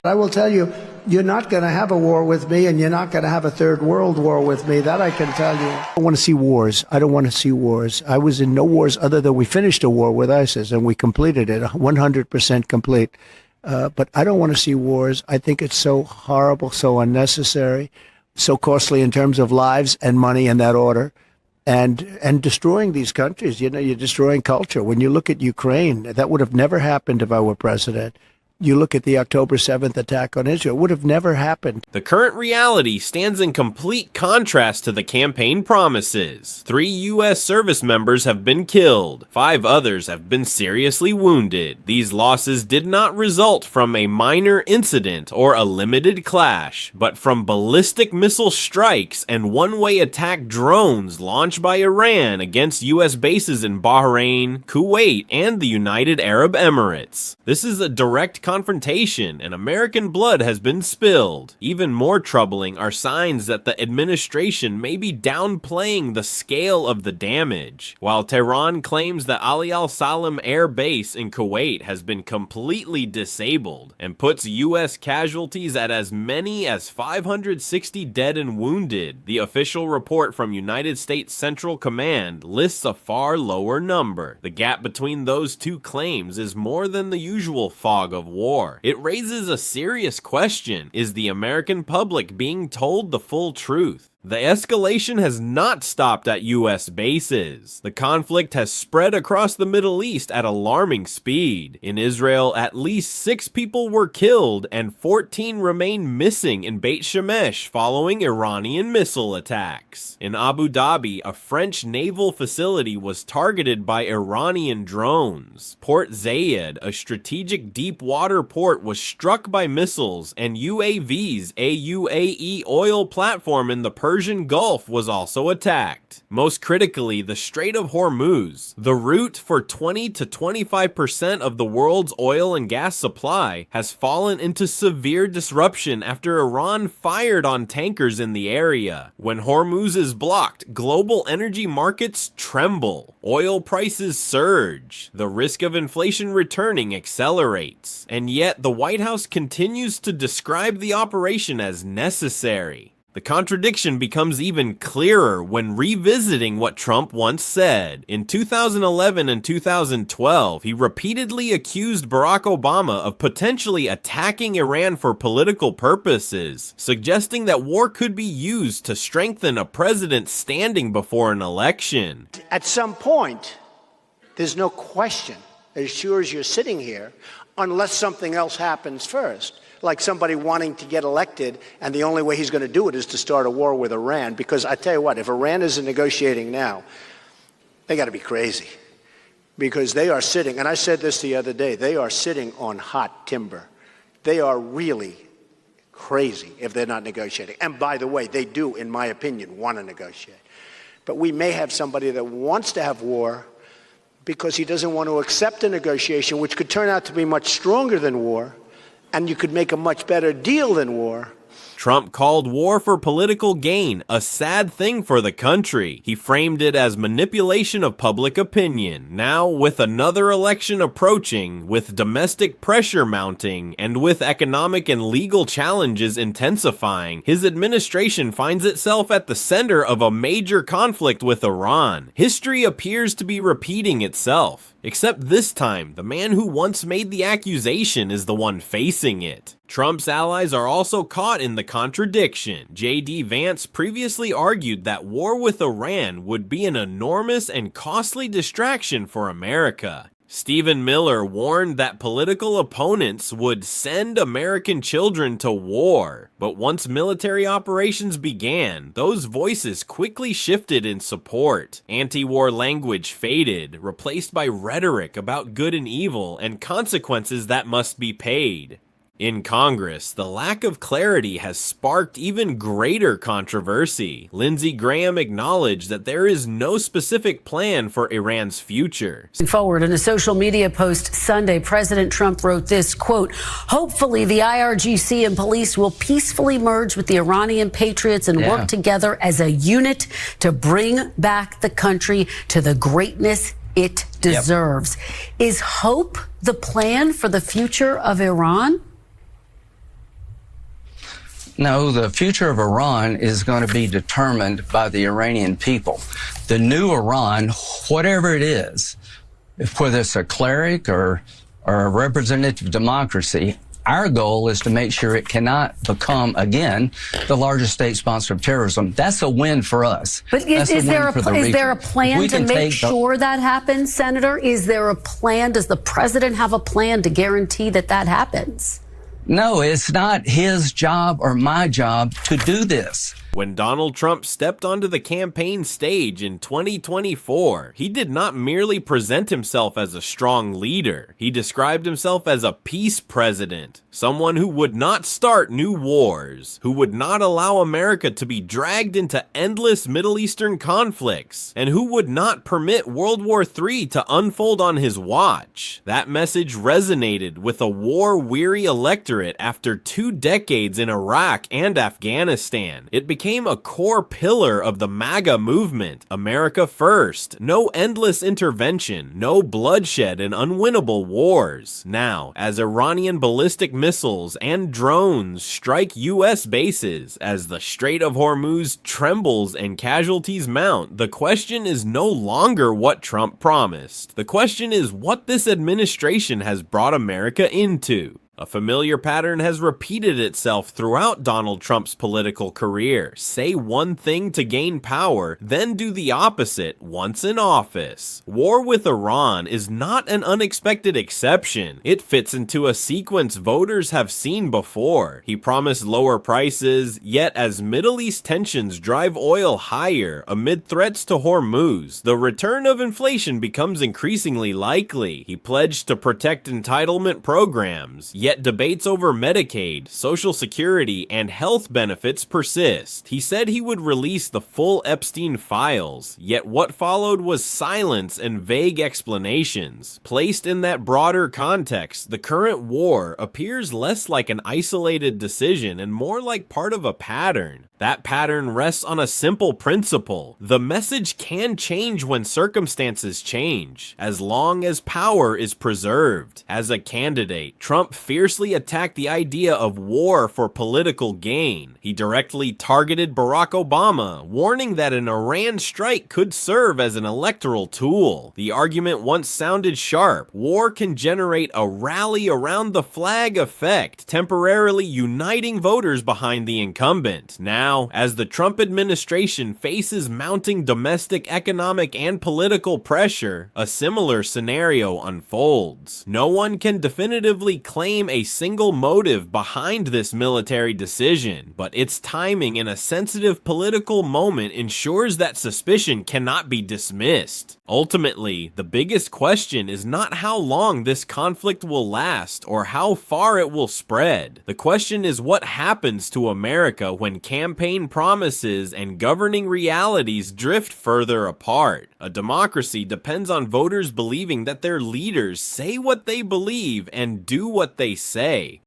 I will tell you, you're not going to have a war with me, and you're not going to have a third world war with me. That I can tell you. I don't want to see wars. I don't want to see wars. I was in no wars other than we finished a war with ISIS, and we completed it, 100% complete. But I don't want to see wars. I think it's so horrible, so unnecessary, so costly in terms of lives and money in that order, and destroying these countries. You know, you're destroying culture. When you look at Ukraine, that would have never happened if I were president. You look at the October 7th attack on Israel, it would have never happened. The current reality stands in complete contrast to the campaign promises. 3 U.S. service members have been killed. 5 others have been seriously wounded. These losses did not result from a minor incident or a limited clash, but from ballistic missile strikes and one-way attack drones launched by Iran against U.S. bases in Bahrain, Kuwait, and the United Arab Emirates. This is a direct confrontation, and American blood has been spilled. Even more troubling are signs that the administration may be downplaying the scale of the damage. While Tehran claims that Ali al-Salam Air Base in Kuwait has been completely disabled and puts U.S. casualties at as many as 560 dead and wounded, the official report from United States Central Command lists a far lower number. The gap between those two claims is more than the usual fog of war. It raises a serious question. Is the American public being told the full truth? The escalation has not stopped at U.S. bases. The conflict has spread across the Middle East at alarming speed. In Israel, at least 6 people were killed and 14 remain missing in Beit Shemesh following Iranian missile attacks. In Abu Dhabi, a French naval facility was targeted by Iranian drones. Port Zayed, a strategic deep water port, was struck by missiles, and UAVs, a UAE oil platform in the Persian Gulf, was also attacked. Most critically, the Strait of Hormuz, the route for 20 to 25% of the world's oil and gas supply, has fallen into severe disruption after Iran fired on tankers in the area. When Hormuz is blocked, global energy markets tremble. Oil prices surge. The risk of inflation returning accelerates. And yet, the White House continues to describe the operation as necessary. The contradiction becomes even clearer when revisiting what Trump once said. In 2011 and 2012, he repeatedly accused Barack Obama of potentially attacking Iran for political purposes, suggesting that war could be used to strengthen a president standing before an election. At some point, there's no question, as sure as you're sitting here, unless something else happens first. Like somebody wanting to get elected, and the only way he's going to do it is to start a war with Iran. Because I tell you what, if Iran isn't negotiating now, they got to be crazy. Because they are sitting, and I said this the other day, they are sitting on hot timber. They are really crazy if they're not negotiating. And by the way, they do, in my opinion, want to negotiate. But we may have somebody that wants to have war because he doesn't want to accept a negotiation, which could turn out to be much stronger than war, and you could make a much better deal than war. Trump called war for political gain a sad thing for the country. He framed it as manipulation of public opinion. Now, with another election approaching, with domestic pressure mounting, and with economic and legal challenges intensifying, his administration finds itself at the center of a major conflict with Iran. History appears to be repeating itself. Except this time, the man who once made the accusation is the one facing it. Trump's allies are also caught in the contradiction. J.D. Vance previously argued that war with Iran would be an enormous and costly distraction for America. Stephen Miller warned that political opponents would send American children to war. But once military operations began, those voices quickly shifted in support. Anti-war language faded, replaced by rhetoric about good and evil and consequences that must be paid. In Congress, the lack of clarity has sparked even greater controversy. Lindsey Graham acknowledged that there is no specific plan for Iran's future. Forward in a social media post Sunday, President Trump wrote this, quote, "Hopefully the IRGC and police will peacefully merge with the Iranian patriots and work together as a unit to bring back the country to the greatness it deserves." Is hope the plan for the future of Iran? No, the future of Iran is going to be determined by the Iranian people. The new Iran, whatever it is, whether it's a cleric or a representative democracy, our goal is to make sure it cannot become, again, the largest state sponsor of terrorism. That's a win for us. But is there a plan to make sure that happens, Senator? Is there a plan? Does the president have a plan to guarantee that that happens? No, it's not his job or my job to do this. When Donald Trump stepped onto the campaign stage in 2024, he did not merely present himself as a strong leader. He described himself as a peace president, someone who would not start new wars, who would not allow America to be dragged into endless Middle Eastern conflicts, and who would not permit World War III to unfold on his watch. That message resonated with a war-weary electorate after 2 decades in Iraq and Afghanistan. It became a core pillar of the MAGA movement. America first. No endless intervention, no bloodshed and unwinnable wars. Now, as Iranian ballistic missiles and drones strike U.S. bases, as the Strait of Hormuz trembles and casualties mount, the question is no longer what Trump promised. The question is what this administration has brought America into. A familiar pattern has repeated itself throughout Donald Trump's political career. Say one thing to gain power, then do the opposite once in office. War with Iran is not an unexpected exception. It fits into a sequence voters have seen before. He promised lower prices, yet as Middle East tensions drive oil higher amid threats to Hormuz, the return of inflation becomes increasingly likely. He pledged to protect entitlement programs, yet debates over Medicaid, Social Security, and health benefits persist. He said he would release the full Epstein files, yet what followed was silence and vague explanations. Placed in that broader context, the current war appears less like an isolated decision and more like part of a pattern. That pattern rests on a simple principle. The message can change when circumstances change, as long as power is preserved. As a candidate, Trump fiercely attacked the idea of war for political gain. He directly targeted Barack Obama, warning that an Iran strike could serve as an electoral tool. The argument once sounded sharp. War can generate a rally around the flag effect, temporarily uniting voters behind the incumbent. Now, as the Trump administration faces mounting domestic economic and political pressure, a similar scenario unfolds. No one can definitively claim a single motive behind this military decision, but its timing in a sensitive political moment ensures that suspicion cannot be dismissed. Ultimately, the biggest question is not how long this conflict will last or how far it will spread. The question is what happens to America when campaign promises and governing realities drift further apart. A democracy depends on voters believing that their leaders say what they believe and do what they say.